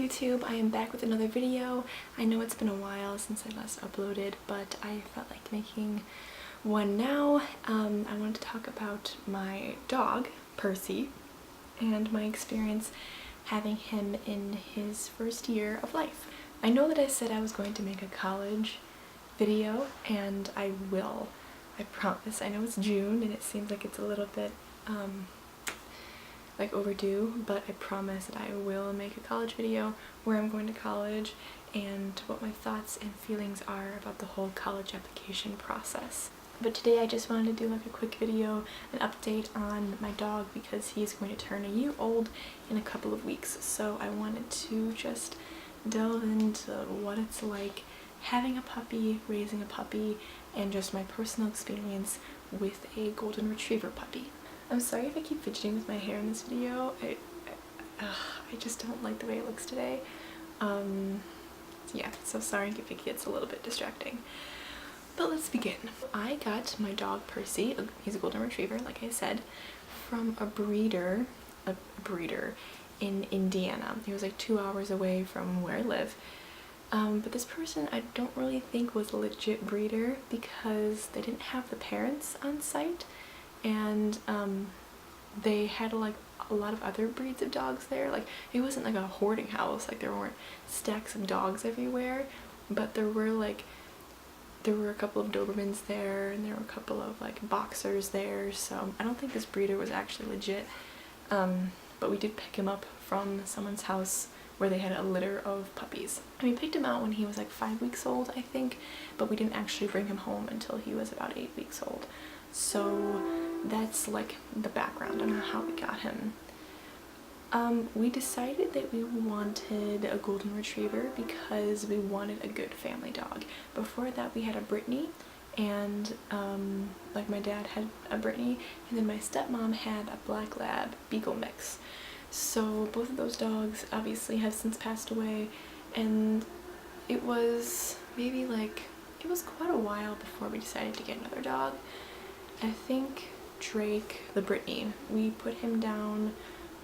YouTube, I am back with another video. I know it's been a while since I last uploaded, but I felt like making one now. I wanted to talk about my dog, Percy, and my experience having him in his first year of life. I know that I said I was going to make a college video, and I will. I promise. I know it's June and it seems like it's a little bit like overdue, but I promise that I will make a college video where I'm going to college and what my thoughts and feelings are about the whole college application process. But today I just wanted to do like a quick video, an update on my dog, because he's going to turn a year old in a couple of weeks. So I wanted to just delve into what it's like having a puppy, raising a puppy, and just my personal experience with a golden retriever puppy. I'm sorry if I keep fidgeting with my hair in this video. I just don't like the way it looks today. Yeah, so sorry if it gets a little bit distracting. But let's begin. I got my dog Percy, he's a golden retriever, like I said, from a breeder in Indiana. He was like 2 hours away from where I live. But this person I don't really think was a legit breeder because they didn't have the parents on site, and they had like a lot of other breeds of dogs there. Like, it wasn't like a hoarding house, like there weren't stacks of dogs everywhere, but there were a couple of Dobermans there, and there were a couple of like boxers there, so I don't think this breeder was actually legit. But we did pick him up from someone's house where they had a litter of puppies. And we picked him out when he was like 5 weeks old, I think, but we didn't actually bring him home until he was about 8 weeks old. So that's like the background on how we got him. We decided that we wanted a golden retriever because we wanted a good family dog. Before that we had a Brittany, and like my dad had a Brittany, and then my stepmom had a black lab beagle mix. So both of those dogs obviously have since passed away, and it was maybe like, it was quite a while before we decided to get another dog. I think Drake, the Brittany, we put him down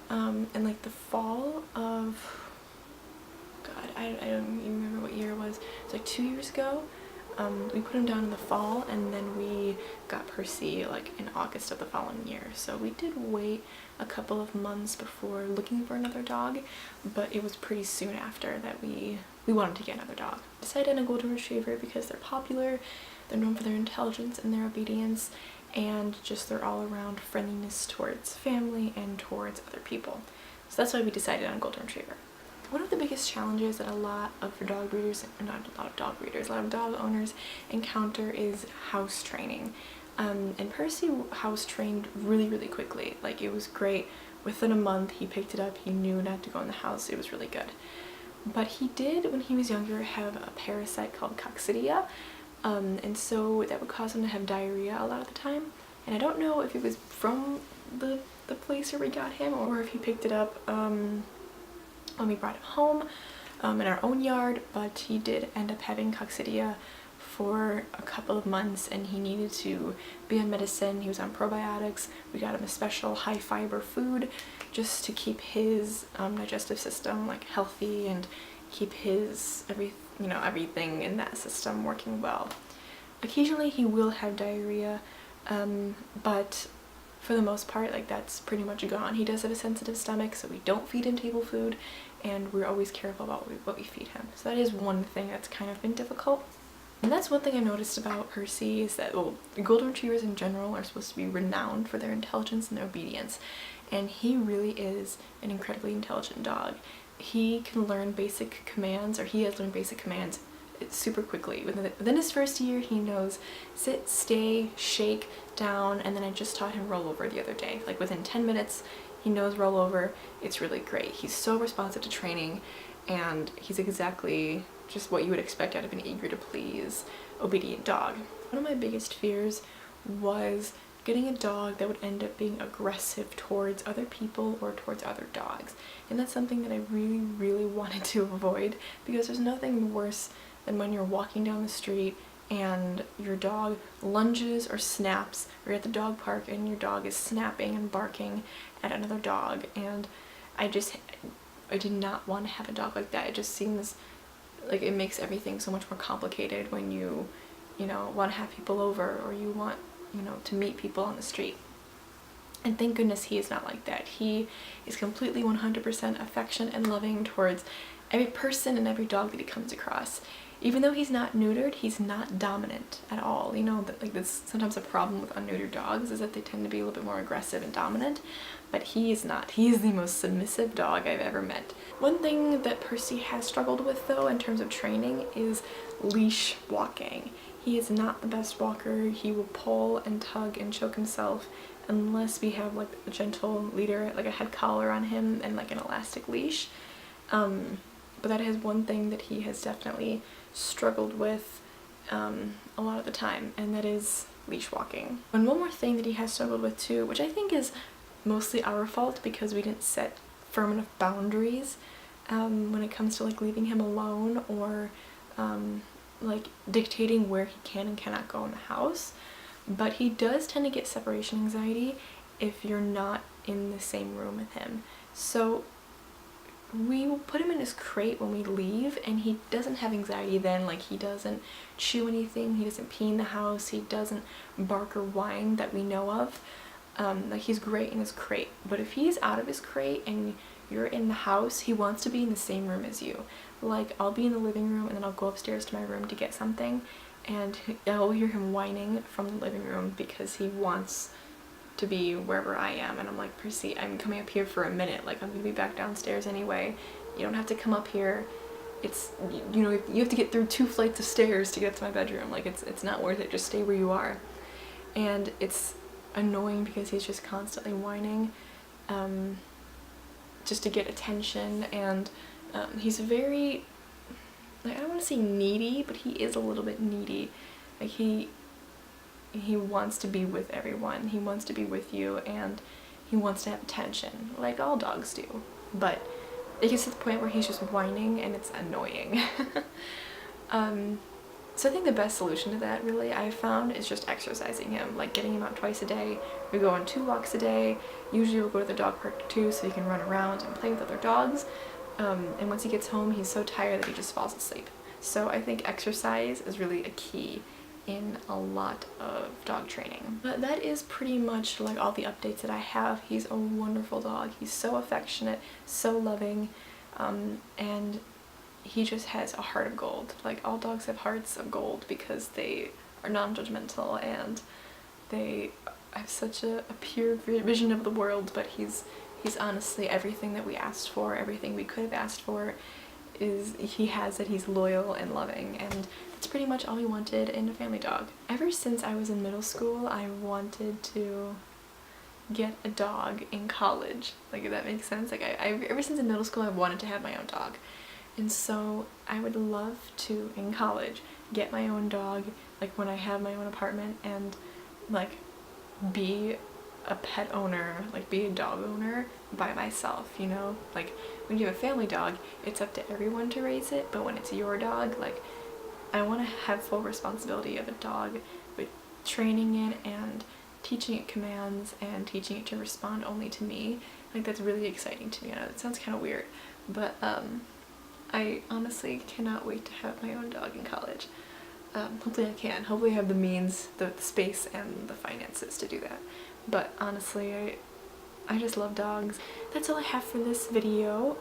in like the fall of, God, I don't even remember what year it was. It's like 2 years ago. We put him down in the fall, and then we got Percy like in August of the following year. So we did wait a couple of months before looking for another dog, but it was pretty soon after that we wanted to get another dog. Decided on a golden retriever because they're popular, they're known for their intelligence and their obedience, and just their all-around friendliness towards family and towards other people. So that's why we decided on a golden retriever. One of the biggest challenges that a lot of dog owners encounter is house training. And Percy house trained really quickly. Like, it was great. Within a month he picked it up, he knew not to go in the house, it was really good. But he did, when he was younger, have a parasite called coccidia, and so that would cause him to have diarrhea a lot of the time. And I don't know if it was from the place where we got him, or if he picked it up when we brought him home in our own yard, but he did end up having coccidia for a couple of months, and he needed to be on medicine. He was on probiotics. We got him a special high fiber food just to keep his digestive system like healthy and keep his everything in that system working well. Occasionally he will have diarrhea, but for the most part, like, that's pretty much gone. He does have a sensitive stomach, so we don't feed him table food, and we're always careful about what we feed him. So that is one thing that's kind of been difficult. And that's one thing I noticed about Percy, is that, well, golden retrievers in general are supposed to be renowned for their intelligence and their obedience, and he really is an incredibly intelligent dog. He can learn basic commands, or he has learned basic commands super quickly. Within his first year, he knows sit, stay, shake, down, and then I just taught him roll over the other day. Like, within 10 minutes he knows roll over. It's really great. He's so responsive to training, and he's exactly just what you would expect out of an eager to please, obedient dog. One of my biggest fears was getting a dog that would end up being aggressive towards other people or towards other dogs, and that's something that I really wanted to avoid, because there's nothing worse than when you're walking down the street and your dog lunges or snaps, or you're at the dog park and your dog is snapping and barking at another dog. And I did not want to have a dog like that. It just seems like it makes everything so much more complicated when you know, want to have people over, or you want, you know, to meet people on the street. And thank goodness he is not like that. He is completely 100% affectionate and loving towards every person and every dog that he comes across. Even though he's not neutered, he's not dominant at all. You know, like that's sometimes a problem with unneutered dogs, is that they tend to be a little bit more aggressive and dominant, but he is not. He is the most submissive dog I've ever met. One thing that Percy has struggled with though in terms of training is leash walking. He is not the best walker. He will pull and tug and choke himself unless we have like a gentle leader, like a head collar on him and like an elastic leash. But that is one thing that he has definitely struggled with a lot of the time, and that is leash walking. And one more thing that he has struggled with too, which I think is mostly our fault because we didn't set firm enough boundaries when it comes to like leaving him alone, or like dictating where he can and cannot go in the house. But he does tend to get separation anxiety if you're not in the same room with him. So we will put him in his crate when we leave, and he doesn't have anxiety then. Like, he doesn't chew anything, he doesn't pee in the house, he doesn't bark or whine that we know of. Like, he's great in his crate. But if he's out of his crate and you're in the house, he wants to be in the same room as you. Like, I'll be in the living room and then I'll go upstairs to my room to get something, and I'll hear him whining from the living room because he wants to be wherever I am. And I'm like, Percy, I'm coming up here for a minute, like I'm gonna be back downstairs anyway, you don't have to come up here. It's, you know, you have to get through 2 flights of stairs to get up to my bedroom. Like, it's not worth it, just stay where you are. And it's annoying because he's just constantly whining just to get attention, and he's very, like, I don't want to say needy, but he is a little bit needy. Like, he wants to be with everyone, he wants to be with you, and he wants to have attention, like all dogs do. But it gets to the point where he's just whining and it's annoying. So I think the best solution to that, really, I found, is just exercising him, like getting him out twice a day. We go on 2 walks a day. Usually we'll go to the dog park too, so he can run around and play with other dogs. And once he gets home, he's so tired that he just falls asleep. So I think exercise is really a key in a lot of dog training. But that is pretty much like all the updates that I have. He's a wonderful dog. He's so affectionate, so loving, and he just has a heart of gold. Like, all dogs have hearts of gold because they are non-judgmental and they have such a pure vision of the world. But he's honestly everything that we asked for, everything we could have asked for is he has it. He's loyal and loving, and that's pretty much all we wanted in a family dog. Ever since I was in middle school, I wanted to get a dog in college. Like, if that makes sense. Like, ever since in middle school, I wanted to have my own dog. And so I would love to, in college, get my own dog, like when I have my own apartment, and like be a pet owner, like be a dog owner by myself, you know? Like, when you have a family dog, it's up to everyone to raise it, but when it's your dog, like, I want to have full responsibility of a dog, with training it and teaching it commands and teaching it to respond only to me. Like, that's really exciting to me. I know that sounds kind of weird, but I honestly cannot wait to have my own dog in college. Hopefully I can. Hopefully I have the means, the space, and the finances to do that. But honestly, I just love dogs. That's all I have for this video.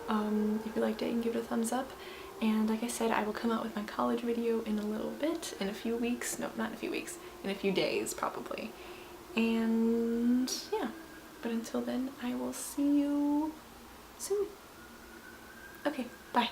If you liked it, you can give it a thumbs up. And like I said, I will come out with my college video in a little bit, in a few weeks. No, not in a few weeks. In a few days, probably. And yeah. But until then, I will see you soon. Okay, bye.